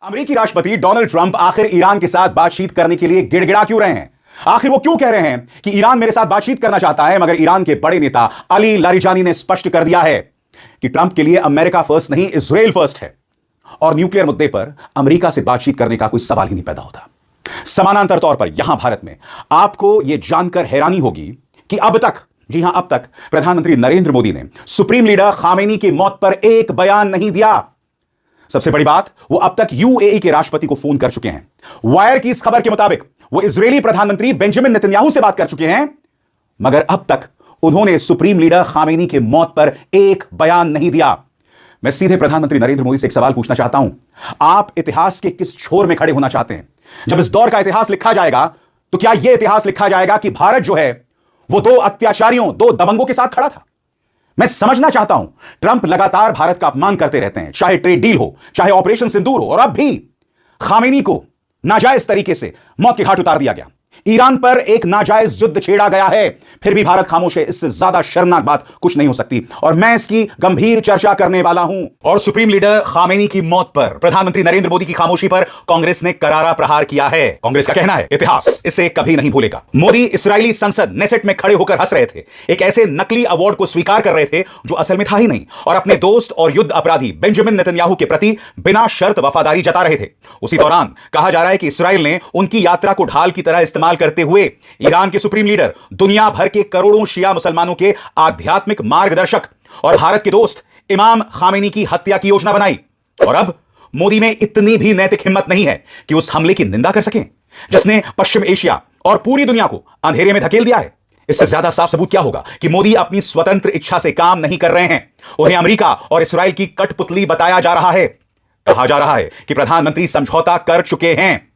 अमेरिकी राष्ट्रपति Donald Trump आखिर ईरान के साथ बातचीत करने के लिए गिड़गिड़ा क्यों रहे हैं? आखिर वो क्यों कह रहे हैं कि ईरान मेरे साथ बातचीत करना चाहता है, मगर ईरान के बड़े नेता अली लारिजानी ने स्पष्ट कर दिया है कि ट्रंप के लिए अमेरिका फर्स्ट नहीं, इजराइल फर्स्ट है और न्यूक्लियर मुद्दे पर अमेरिका से बातचीत करने का कोई सवाल ही नहीं पैदा होता। समानांतर तौर पर यहां भारत में आपको यह जानकर हैरानी होगी कि अब तक, जी हां, अब तक प्रधानमंत्री नरेंद्र मोदी ने सुप्रीम लीडर खामेनी की मौत पर एक बयान नहीं दिया। सबसे बड़ी बात, वो अब तक यूएई के राष्ट्रपति को फोन कर चुके हैं। वायर की इस खबर के मुताबिक वो इजरायली प्रधानमंत्री बेंजामिन नेतन्याहू से बात कर चुके हैं, मगर अब तक उन्होंने सुप्रीम लीडर खामेनी की मौत पर एक बयान नहीं दिया। मैं सीधे प्रधानमंत्री नरेंद्र मोदी से एक सवाल पूछना चाहता हूं, आप इतिहास के किस छोर में खड़े होना चाहते हैं? जब इस दौर का इतिहास लिखा जाएगा तो क्या यह इतिहास लिखा जाएगा कि भारत जो है वो दो अत्याचारियों, दो दबंगों के साथ खड़ा था? मैं समझना चाहता हूं, ट्रंप लगातार भारत का अपमान करते रहते हैं, चाहे ट्रेड डील हो, चाहे ऑपरेशन सिंदूर हो, और अब भी खामेनी को नाजायज तरीके से मौत के घाट उतार दिया गया। ईरान पर एक नाजायज युद्ध छेड़ा गया है, फिर भी भारत खामोश है। इससे ज्यादा शर्मनाक बात कुछ नहीं हो सकती और मैं इसकी गंभीर चर्चा करने वाला हूं। और सुप्रीम लीडर खामेनी की मौत पर प्रधानमंत्री नरेंद्र मोदी की खामोशी पर कांग्रेस ने करारा प्रहार किया है। कांग्रेस का कहना है, इतिहास इसे कभी नहीं भूलेगा। मोदी इस्राएली संसद नेसेट में खड़े होकर हंस रहे थे, एक ऐसे नकली अवार्ड को स्वीकार कर रहे थे जो असल में था ही नहीं, और अपने दोस्त और युद्ध अपराधी बेंजामिन नेतन्याहू के प्रति बिना शर्त वफादारी जता रहे थे। उसी दौरान कहा जा रहा है कि इस्राएल ने उनकी यात्रा को ढाल की तरह इस्तेमाल करते हुए ईरान के सुप्रीम लीडर, दुनिया भर के करोड़ों शिया मुसलमानों के आध्यात्मिक मार्गदर्शक और भारत के दोस्त इमाम खामेनी की हत्या की योजना बनाई। और अब मोदी में इतनी भी नैतिक हिम्मत नहीं है कि उस हमले की निंदा कर सकें जिसने पश्चिम एशिया और पूरी दुनिया को अंधेरे में धकेल दिया है। इससे ज्यादा साफ सबूत क्या होगा कि मोदी अपनी स्वतंत्र इच्छा से काम नहीं कर रहे हैं, उन्हें अमेरिका और इस्राएल की कठपुतली बताया जा रहा है। कहा जा रहा है कि प्रधानमंत्री समझौता कर चुके हैं।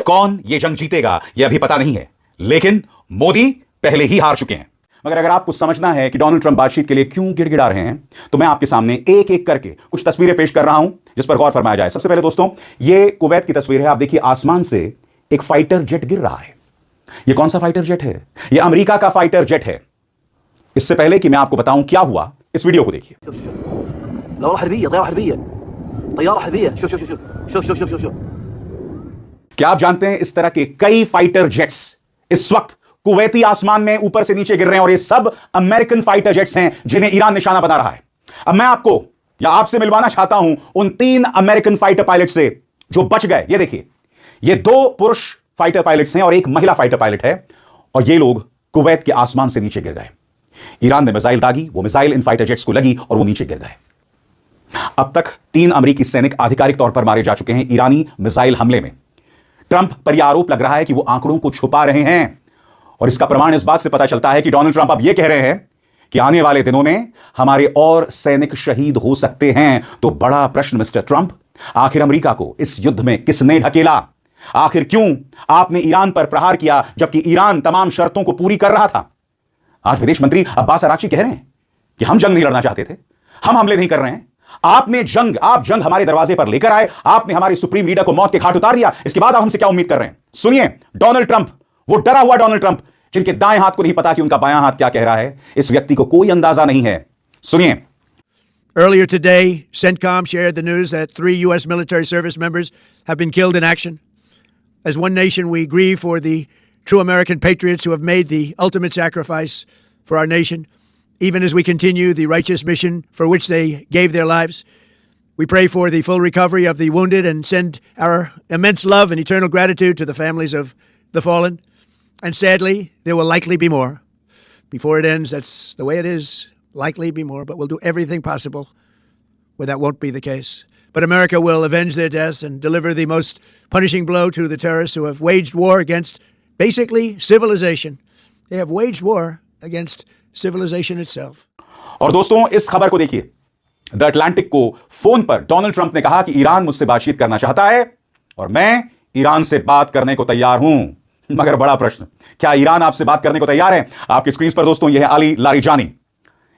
कौन यह जंग जीतेगा यह अभी पता नहीं है, लेकिन मोदी पहले ही हार चुके हैं। मगर अगर आपको समझना है कि डोनाल्ड ट्रंप बातचीत के लिए क्यों गिड़गिड़ा रहे हैं, तो मैं आपके सामने एक एक करके कुछ तस्वीरें पेश कर रहा हूं जिस पर गौर फरमाया जाए। सबसे पहले दोस्तों, यह कुवैत की तस्वीर है। आप देखिए, आसमान से एक फाइटर जेट गिर रहा है। यह कौन सा फाइटर जेट है? यह अमेरिका का फाइटर जेट है। इससे पहले कि मैं आपको बताऊं क्या हुआ, इस वीडियो को देखिए। क्या आप जानते हैं इस तरह के कई फाइटर जेट्स इस वक्त कुवैती आसमान में ऊपर से नीचे गिर रहे हैं, और ये सब अमेरिकन फाइटर जेट्स हैं जिन्हें ईरान निशाना बना रहा है। अब मैं आपको या आपसे मिलवाना चाहता हूं उन 3 अमेरिकन फाइटर पायलट से जो बच गए। ये देखिए, ये 2 पुरुष फाइटर पायलट्स हैं और एक महिला फाइटर पायलट है, और ये लोग कुवैत के आसमान से नीचे गिर गए। ईरान ने मिसाइल दागी, वो मिसाइल इन फाइटर जेट्स को लगी और वो नीचे गिर गए। अब तक 3 अमेरिकी सैनिक आधिकारिक तौर पर मारे जा चुके हैं ईरानी मिसाइल हमले में। ट्रंप पर यह आरोप लग रहा है कि वो आंकड़ों को छुपा रहे हैं, और इसका प्रमाण इस बात से पता चलता है कि डोनाल्ड ट्रंप अब यह कह रहे हैं कि आने वाले दिनों में हमारे और सैनिक शहीद हो सकते हैं। तो बड़ा प्रश्न मिस्टर ट्रंप, आखिर अमेरिका को इस युद्ध में किसने ढकेला? आखिर क्यों आपने ईरान पर प्रहार किया जबकि ईरान तमाम शर्तों को पूरी कर रहा था? आज विदेश मंत्री अब्बास अराक्ची कह रहे हैं कि हम जंग नहीं लड़ना चाहते थे, हम हमले नहीं कर रहे हैं। आप जंग हमारे दरवाजे पर लेकर आए, आपने हमारे सुप्रीम लीडर को मौत के घाट उतार दिया। इसके बाद आप हमसे क्या उम्मीद कर रहे हैं? सुनिए, डोनाल्ड ट्रंप, वो डरा हुआ डोनाल्ड ट्रंप जिनके दाएं हाथ को नहीं पता कि उनका बायां हाथ क्या कह रहा है, इस व्यक्ति को कोई अंदाजा नहीं है। सुनिए। Earlier today, CENTCOM shared the news that 3 U.S. military service members have been killed in action. As one nation, we grieve for the true American patriots who have made the ultimate sacrifice for our nation, even as we continue the righteous mission for which they gave their lives. We pray for the full recovery of the wounded and send our immense love and eternal gratitude to the families of the fallen. And sadly, there will likely be more. Before it ends, that's the way it is. Likely be more, but we'll do everything possible where that won't be the case. But America will avenge their deaths and deliver the most punishing blow to the terrorists who have waged war against basically civilization. They have waged war against civilization itself. और दोस्तों, इस खबर को देखिए। The Atlantic को phone पर Donald Trump ने कहा कि ईरान मुझसे बातचीत करना चाहता है और मैं ईरान से बात करने को तैयार हूं। मगर बड़ा प्रश्न, क्या ईरान आपसे बात करने को तैयार है? आपकी स्क्रीन पर दोस्तों यह है अली लारिजानी,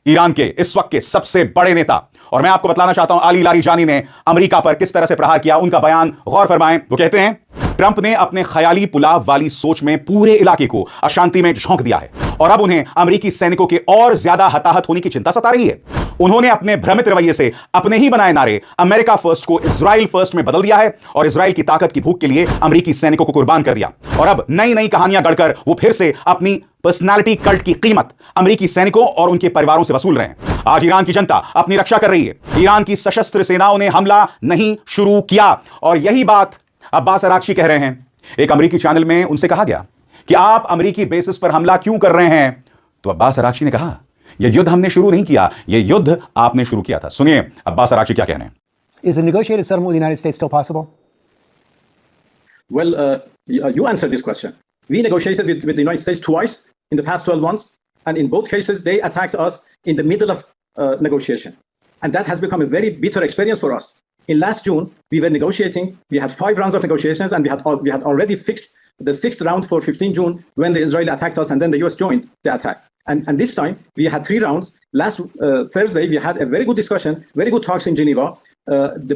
ईरान के इस वक्त के सबसे बड़े नेता, और मैं आपको बतलाना चाहता हूं अली लारिजानी ने अमेरिका पर किस तरह से प्रहार किया। उनका बयान गौर फरमाएं। वो कहते हैं, ट्रंप ने अपने ख्याली पुलाव वाली सोच में पूरे इलाके को अशांति में झोंक दिया है और अब उन्हें अमेरिकी सैनिकों के और ज्यादा हताहत होने की चिंता सता रही है। उन्होंने अपने भ्रमित रवैये से अपने ही बनाए नारे अमेरिका फर्स्ट को इजराइल फर्स्ट में बदल दिया है और इजराइल की ताकत की भूख के लिए अमेरिकी सैनिकों को कुर्बान कर दिया। और अब नई नई कहानियां गढ़कर वो फिर से अपनी पर्सनालिटी कल्ट की कीमत अमेरिकी सैनिकों और उनके परिवारों से वसूल रहे हैं। आज ईरान की जनता अपनी रक्षा कर रही है। ईरान की सशस्त्र सेनाओं ने हमला नहीं शुरू किया और यही बात अब्बास अरागची कह रहे हैं। एक अमेरिकी चैनल में उनसे कहा गया कि आप अमेरिकी बेसिस पर हमला क्यों कर रहे हैं, तो अब्बास अरागची ने कहा यह युद्ध हमने शुरू नहीं किया, यह युद्ध आपने शुरू किया था। सुनिए अब्बास अरागची क्या कह रहे हैं। Is a negotiated settlement with the United States still possible? Well, you answered this question. We negotiated with the United States twice in the past 12 months, and in both cases, they attacked us in the middle of negotiation. And that has become a very bitter experience for us. In last June, we were negotiating. We had 5 rounds of negotiations, and we had already fixed the 6th round for 15 June when the Israeli attacked us, and then the US joined the attack. And this time, we had 3 rounds. Last Thursday, we had a very good discussion, very good talks in Geneva.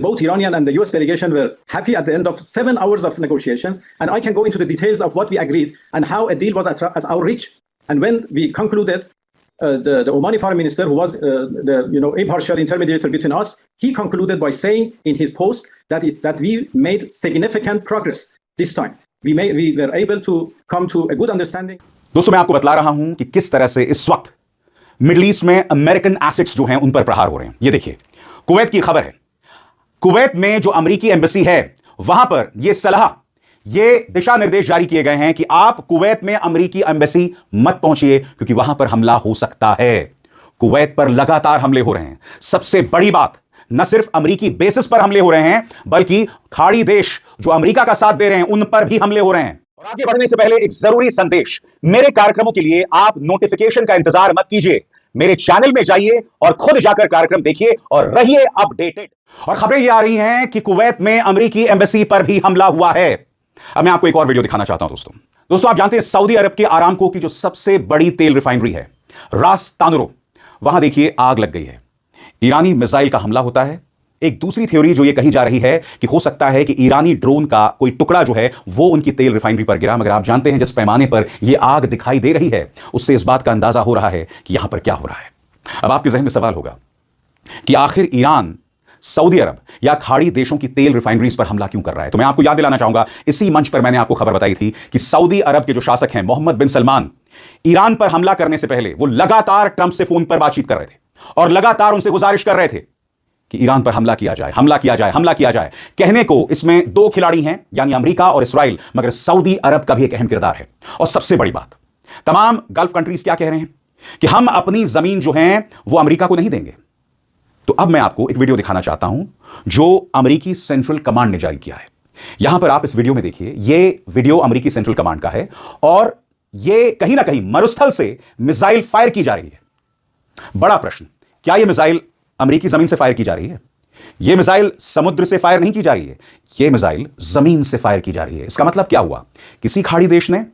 Both Iranian and the US delegation were happy at the end of 7 hours of negotiations. And I can go into the details of what we agreed and how a deal was at our reach. And when we concluded, the Omani foreign minister, who was the impartial intermediator between us, he concluded by saying in his post that we made significant progress this time. We were able to come to a good understanding. दोस्तों मैं आपको बतला रहा हूं कि किस तरह से इस वक्त मिडिल ईस्ट में अमेरिकन एसेट्स जो हैं उन पर प्रहार हो रहे हैं। ये देखिए कुवैत की खबर है। कुवैत में जो अमेरिकी एम्बेसी है वहां पर यह सलाह, ये दिशा निर्देश जारी किए गए हैं कि आप कुवैत में अमेरिकी एम्बेसी मत पहुंचिए क्योंकि वहां पर हमला हो सकता है। कुवैत पर लगातार हमले हो रहे हैं। सबसे बड़ी बात, न सिर्फ अमेरिकी बेसिस पर हमले हो रहे हैं बल्कि खाड़ी देश जो अमेरिका का साथ दे रहे हैं उन पर भी हमले हो रहे हैं। और आगे बढ़ने से पहले एक जरूरी संदेश, मेरे कार्यक्रमों के लिए आप नोटिफिकेशन का इंतजार मत कीजिए, मेरे चैनल में जाइए और खुद जाकर कार्यक्रम देखिए और रहिए अपडेटेड। और खबरें ये आ रही हैं कि कुवैत में अमेरिकी एम्बेसी पर भी हमला हुआ है। अब मैं आपको एक और वीडियो दिखाना चाहता हूं दोस्तों आप जानते हैं सऊदी अरब के आरामको की जो सबसे बड़ी तेल रिफाइनरी है रास तानुरो, वहां देखिए आग लग गई है। ईरानी मिसाइल का हमला होता है। एक दूसरी थ्योरी जो ये कही जा रही है कि हो सकता है कि ईरानी ड्रोन का कोई टुकड़ा जो है वो उनकी तेल रिफाइनरी पर गिरा, मगर आप जानते हैं जिस पैमाने पर यह आग दिखाई दे रही है उससे इस बात का अंदाजा हो रहा है कि यहां पर क्या हो रहा है। अब आपके जहन में सवाल होगा कि आखिर ईरान सऊदी अरब या खाड़ी देशों की तेल रिफाइनरीज पर हमला क्यों कर रहा है। तो मैं आपको याद दिलाना चाहूंगा, इसी मंच पर मैंने आपको खबर बताई थी कि सऊदी अरब के जो शासक हैं मोहम्मद बिन सलमान, ईरान पर हमला करने से पहले वो लगातार ट्रंप से फोन पर बातचीत कर रहे थे और लगातार उनसे गुजारिश कर रहे थे कि ईरान पर हमला किया जाए, हमला किया जाए, हमला किया जाए। कहने को इसमें 2 खिलाड़ी हैं, यानी अमेरिका और इस्राइल, मगर सऊदी अरब का भी एक अहम किरदार है। और सबसे बड़ी बात, तमाम गल्फ कंट्रीज क्या कह रहे हैं कि हम अपनी जमीन जो है वो अमेरिका को नहीं देंगे। तो अब मैं आपको एक वीडियो दिखाना चाहता हूं जो अमेरिकी सेंट्रल कमांड ने जारी किया है। यहां पर आप इस वीडियो में देखिए, यह वीडियो अमेरिकी सेंट्रल कमांड का है और यह कहीं ना कहीं मरुस्थल से मिसाइल फायर की जा रही है। बड़ा प्रश्न, क्या यह मिसाइल अमेरिकी जमीन से फायर की जा रही है? यह मिसाइल समुद्र से फायर नहीं की जा रही है, यह मिसाइल जमीन से फायर की जा रही है। इसका मतलब क्या हुआ? किसी खाड़ी देश ने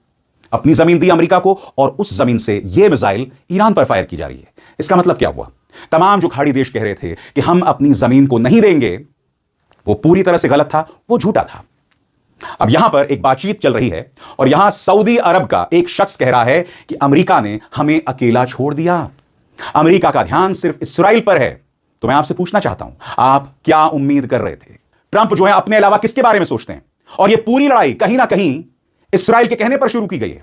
अपनी जमीन दी अमेरिका को और उस जमीन से यह मिसाइल ईरान पर फायर की जा रही है। इसका मतलब क्या हुआ? तमाम जो खाड़ी देश कह रहे थे कि हम अपनी जमीन को नहीं देंगे, वो पूरी तरह से गलत था, वो झूठा था। अब यहां पर एक बातचीत चल रही है और यहां सऊदी अरब का एक शख्स कह रहा है कि अमेरिका ने हमें अकेला छोड़ दिया, अमेरिका का ध्यान सिर्फ इस्राइल पर है। तो मैं आपसे पूछना चाहता हूं, आप क्या उम्मीद कर रहे थे? ट्रंप जो है अपने अलावा किसके बारे में सोचते हैं? और यह पूरी लड़ाई कहीं ना कहीं इस्राइल के कहने पर शुरू की गई है।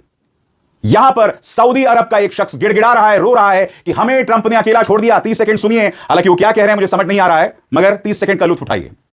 यहां पर सऊदी अरब का एक शख्स गिड़गिड़ा रहा है, रो रहा है कि हमें ट्रंप ने अकेला छोड़ दिया। 30 सेकंड सुनिए, हालांकि वो क्या कह रहे हैं मुझे समझ नहीं आ रहा है, मगर 30 सेकंड का लुत्फ उठाइए।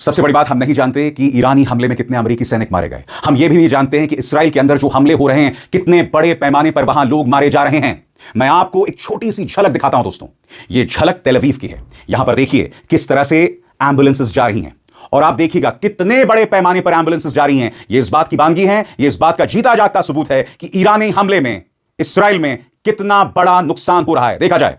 सबसे बड़ी बात, हम नहीं जानते कि ईरानी हमले में कितने अमेरिकी सैनिक मारे गए। हम यह भी नहीं जानते हैं कि इस्राइल के अंदर जो हमले हो रहे हैं कितने बड़े पैमाने पर वहां लोग मारे जा रहे हैं। मैं आपको एक छोटी सी झलक दिखाता हूं दोस्तों। यह झलक तेल अवीव की है। यहां पर देखिए किस तरह से एम्बुलेंसेस जा रही हैं और आप देखिएगा कितने बड़े पैमाने पर एम्बुलेंसेस जा रही हैं। यह इस बात की बानगी है, यह इस बात का जीता जागता सबूत है कि ईरानी हमले में इस्राइल में कितना बड़ा नुकसान हो रहा है। देखा जाए।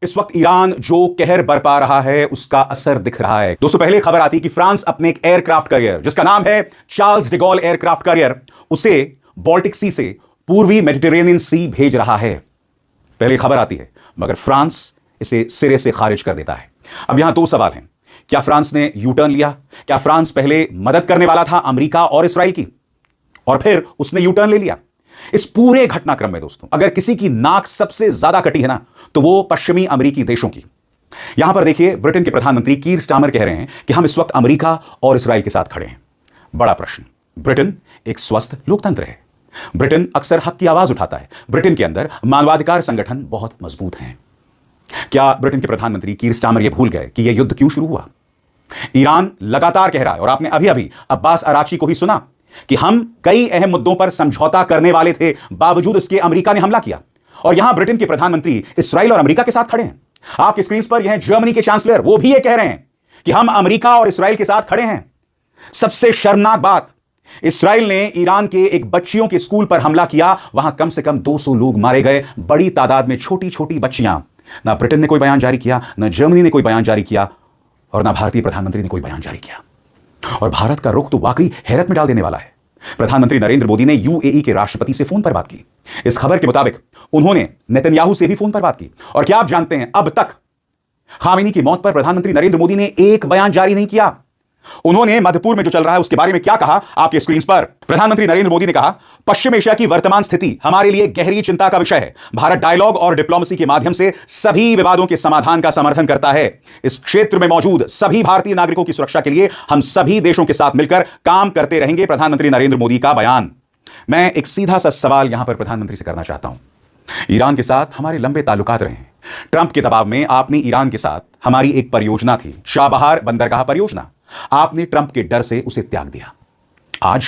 इस वक्त ईरान जो कहर बरपा रहा है उसका असर दिख रहा है। दोस्तों, पहले खबर आती कि फ्रांस अपने एक एयरक्राफ्ट कैरियर जिसका नाम है चार्ल्स डिगॉल एयरक्राफ्ट कैरियर, उसे बाल्टिक सी से पूर्वी मेडिटेरेनियन सी भेज रहा है। पहले खबर आती है, मगर फ्रांस इसे सिरे से खारिज कर देता है। अब यहां दो सवाल हैं। क्या फ्रांस ने यू टर्न लिया? क्या फ्रांस पहले मदद करने वाला था अमेरिका और इस्राएल की और फिर उसने यू टर्न ले लिया? इस पूरे घटनाक्रम में दोस्तों, अगर किसी की नाक सबसे ज्यादा कटी है ना, तो वो पश्चिमी अमेरिकी देशों की। यहां पर देखिए, ब्रिटेन के प्रधानमंत्री कीर स्टारमर कह रहे हैं कि हम इस वक्त अमेरिका और इस्राएल के साथ खड़े हैं। बड़ा प्रश्न, ब्रिटेन एक स्वस्थ लोकतंत्र है। ब्रिटेन अक्सर हक की आवाज उठाता है। ब्रिटेन के अंदर मानवाधिकार संगठन बहुत मजबूत हैं। क्या ब्रिटेन के प्रधानमंत्री कीर स्टारमर यह भूल गए कि यह युद्ध क्यों शुरू हुआ? ईरान लगातार कह रहा है, और आपने अभी अभी अब्बास अराक्ची को भी सुना कि हम कई अहम मुद्दों पर समझौता करने वाले थे, बावजूद इसके अमेरिका ने हमला किया। और यहां ब्रिटेन के प्रधानमंत्री इस्राएल और अमेरिका के साथ खड़े हैं। आपकी स्क्रीन पर यह जर्मनी के चांसलर, वो भी ये कह रहे हैं कि हम अमेरिका और इस्राएल के साथ खड़े हैं। सबसे शर्मनाक बात, इस्राएल ने ईरान के एक बच्चियों के स्कूल पर हमला किया, वहां कम से कम 200 लोग मारे गए, बड़ी तादाद में छोटी छोटी बच्चियां। ना ब्रिटेन ने कोई बयान जारी किया, ना जर्मनी ने कोई बयान जारी किया, और ना भारतीय प्रधानमंत्री ने कोई बयान जारी किया। और भारत का रुख तो वाकई हैरत में डाल देने वाला है। प्रधानमंत्री नरेंद्र मोदी ने यूएई के राष्ट्रपति से फोन पर बात की। इस खबर के मुताबिक उन्होंने नेतन्याहू से भी फोन पर बात की। और क्या आप जानते हैं, अब तक खामेनी की मौत पर प्रधानमंत्री नरेंद्र मोदी ने एक बयान जारी नहीं किया। उन्होंने मध्यपूर्व में जो चल रहा है उसके बारे में क्या कहा, आपके स्क्रीन पर। प्रधानमंत्री नरेंद्र मोदी ने कहा, पश्चिम एशिया की वर्तमान स्थिति हमारे लिए गहरी चिंता का विषय है। भारत डायलॉग और डिप्लोमेसी के माध्यम से सभी विवादों के समाधान का समर्थन करता है। इस क्षेत्र में मौजूद सभी भारतीय नागरिकों की सुरक्षा के लिए हम सभी देशों के साथ मिलकर काम करते रहेंगे। प्रधानमंत्री नरेंद्र मोदी का बयान। मैं एक सीधा सा सवाल यहां पर प्रधानमंत्री से करना चाहता हूं। ईरान के साथ हमारे लंबे ताल्लुकात रहे हैं। ट्रंप के दबाव में आपने ईरान के साथ हमारी एक परियोजना थी, शाहबहार बंदरगाह परियोजना, आपने ट्रंप के डर से उसे त्याग दिया। आज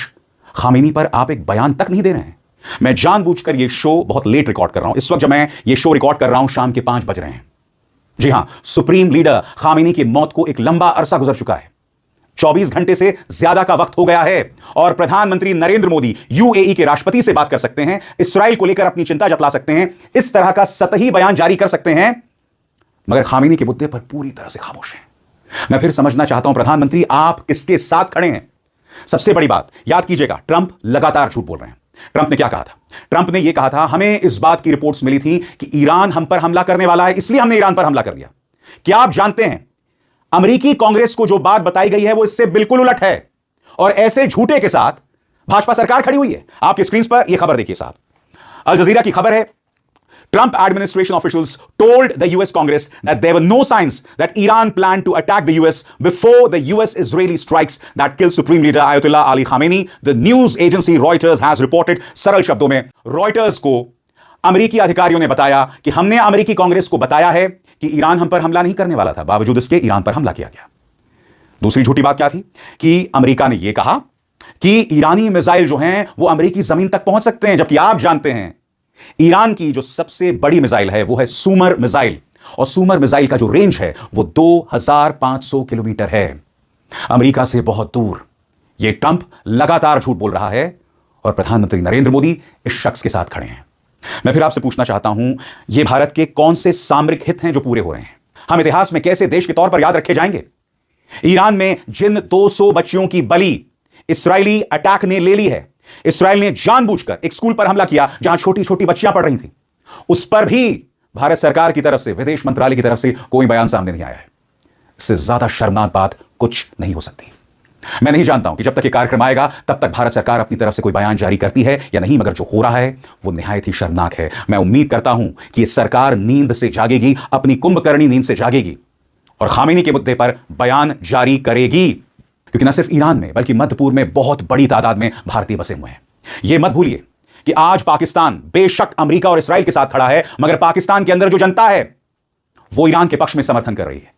खामेनी पर आप एक बयान तक नहीं दे रहे हैं। मैं जानबूझकर यह शो बहुत लेट रिकॉर्ड कर रहा हूं। इस वक्त जब मैं यह शो रिकॉर्ड कर रहा हूं, शाम के 5 बज रहे हैं। जी हां, सुप्रीम लीडर खामेनी की मौत को एक लंबा अरसा गुजर चुका है। 24 घंटे से ज्यादा का वक्त हो गया है, और प्रधानमंत्री नरेंद्र मोदी यूएई के राष्ट्रपति से बात कर सकते हैं, इस्राएल को लेकर अपनी चिंता जतला सकते हैं, इस तरह का सतही बयान जारी कर सकते हैं, मगर खामेनी के मुद्दे पर पूरी तरह से खामोश हैं। मैं फिर समझना चाहता हूं, प्रधानमंत्री आप किसके साथ खड़े हैं? सबसे बड़ी बात याद कीजिएगा, ट्रंप लगातार झूठ बोल रहे हैं। ट्रंप ने क्या कहा था? ट्रंप ने यह कहा था, हमें इस बात की रिपोर्ट्स मिली थी कि ईरान हम पर हमला करने वाला है, इसलिए हमने ईरान पर हमला कर दिया। क्या आप जानते हैं, अमेरिकी कांग्रेस को जो बात बताई गई है वो इससे बिल्कुल उलट है, और ऐसे झूठे के साथ भाजपा सरकार खड़ी हुई है। आपकी स्क्रीन पर यह खबर देखिए साहब, अल जजीरा की खबर है। Trump administration officials told the US Congress that there were no signs that Iran planned to attack the US before the US-Israeli strikes that killed Supreme Leader Ayatollah Ali Khamenei. The news agency Reuters has reported, सरल शब्दों में Reuters को अमेरिकी अधिकारियों ने बताया कि हमने अमेरिकी कांग्रेस को बताया है कि ईरान हम पर हमला नहीं करने वाला था, बावजूद इसके ईरान पर हमला किया गया। दूसरी झूठी बात क्या थी कि अमेरिका ने यह कहा कि ईरानी मिसाइल जो हैं वो अमेरिकी जमीन तक पहुंच सकते हैं, जबकि आप जानते हैं ईरान की जो सबसे बड़ी मिसाइल है वो है सूमर मिसाइल, और सूमर मिसाइल का जो रेंज है वो 2500 किलोमीटर है, अमेरिका से बहुत दूर। यह ट्रंप लगातार झूठ बोल रहा है, और प्रधानमंत्री नरेंद्र मोदी इस शख्स के साथ खड़े हैं। मैं फिर आपसे पूछना चाहता हूं, यह भारत के कौन से सामरिक हित हैं जो पूरे हो रहे हैं? हम इतिहास में कैसे देश के तौर पर याद रखे जाएंगे? ईरान में जिन 200 बच्चियों की बलि इस्राएली अटैक ने ले ली है, इस्राएल ने जानबूझकर एक स्कूल पर हमला किया जहां छोटी छोटी बच्चियां पढ़ रही थीं, उस पर भी भारत सरकार की तरफ से, विदेश मंत्रालय की तरफ से कोई बयान सामने नहीं आया है। इससे ज्यादा शर्मनाक बात कुछ नहीं हो सकती। मैं नहीं जानता हूं कि जब तक ये कार्यक्रम आएगा तब तक भारत सरकार अपनी तरफ से कोई बयान जारी करती है या नहीं, मगर जो हो रहा है वो निहायत ही शर्मनाक है। मैं उम्मीद करता हूं कि ये सरकार नींद से जागेगी, अपनी कुंभकर्णी नींद से जागेगी, और खामेनी के मुद्दे पर बयान जारी करेगी, क्योंकि न सिर्फ ईरान में बल्कि मध्य पूर्व में बहुत बड़ी तादाद में भारतीय बसे हुए हैं। यह मत भूलिए कि आज पाकिस्तान बेशक अमेरिका और इस्राएल के साथ खड़ा है, मगर पाकिस्तान के अंदर जो जनता है वो ईरान के पक्ष में समर्थन कर रही है।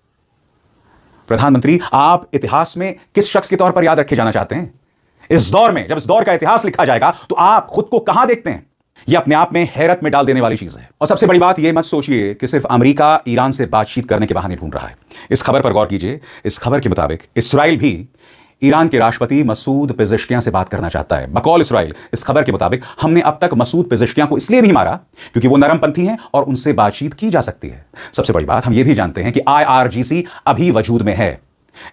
प्रधानमंत्री, आप इतिहास में किस शख्स के तौर पर याद रखे जाना चाहते हैं? इस दौर में, जब इस दौर का इतिहास लिखा जाएगा, तो आप खुद को कहां देखते हैं? यह अपने आप में हैरत में डाल देने वाली चीज है। और सबसे बड़ी बात, यह मत सोचिए कि सिर्फ अमेरिका ईरान से बातचीत करने के बहाने ढूंढ रहा है। इस खबर पर गौर कीजिए। इस खबर के मुताबिक इस्राएल भी ईरान के राष्ट्रपति मसूद पेज़ेश्कियां से बात करना चाहता है। बकौल इस्राइल, इस खबर के मुताबिक हमने अब तक मसूद पेज़ेश्कियां को इसलिए नहीं मारा क्योंकि वो नरमपंथी हैं और उनसे बातचीत की जा सकती है। सबसे बड़ी बात, हम ये भी जानते हैं कि IRGC अभी वजूद में है,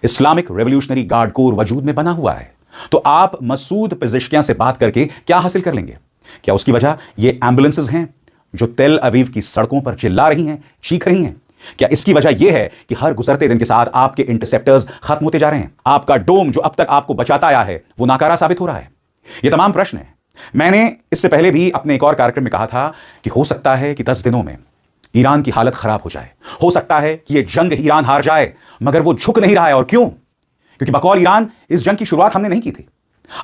इस्लामिक रेवोल्यूशनरी गार्ड कोर वजूद में बना हुआ है। तो आप मसूद पेज़ेश्कियां से बात करके क्या हासिल कर लेंगे? क्या उसकी वजह ये एम्बुलेंसेज हैं जो तेल अवीव की सड़कों पर चिल्ला रही हैं, चीख रही हैं? क्या इसकी वजह यह है कि हर गुजरते दिन के साथ आपके इंटरसेप्टर्स खत्म होते जा रहे हैं? आपका डोम जो अब तक आपको बचाता आया है वो नाकारा साबित हो रहा है? ये तमाम प्रश्न हैं। मैंने इससे पहले भी अपने एक और कार्यक्रम में कहा था कि हो सकता है कि 10 दिनों में ईरान की हालत खराब हो जाए। हो सकता है कि यह जंग ईरान हार जाए, मगर वो झुक नहीं रहा है। और क्यों? क्योंकि बकौल ईरान इस जंग की शुरुआत हमने नहीं की थी।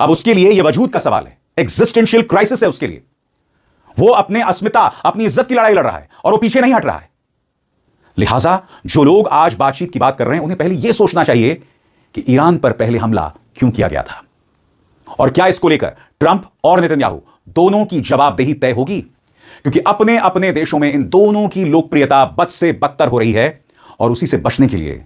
अब उसके लिए यह वजूद का सवाल है, एग्जिस्टेंशियल क्राइसिस है उसके लिए। वो अपने अस्मिता, अपनी इज्जत की लड़ाई लड़ रहा है और वो पीछे नहीं हट रहा है। लिहाजा जो लोग आज बातचीत की बात कर रहे हैं उन्हें पहले यह सोचना चाहिए कि ईरान पर पहले हमला क्यों किया गया था, और क्या इसको लेकर ट्रंप और नेतन्याहू दोनों की जवाबदेही तय होगी? क्योंकि अपने अपने देशों में इन दोनों की लोकप्रियता बद से बदतर हो रही है और उसी से बचने के लिए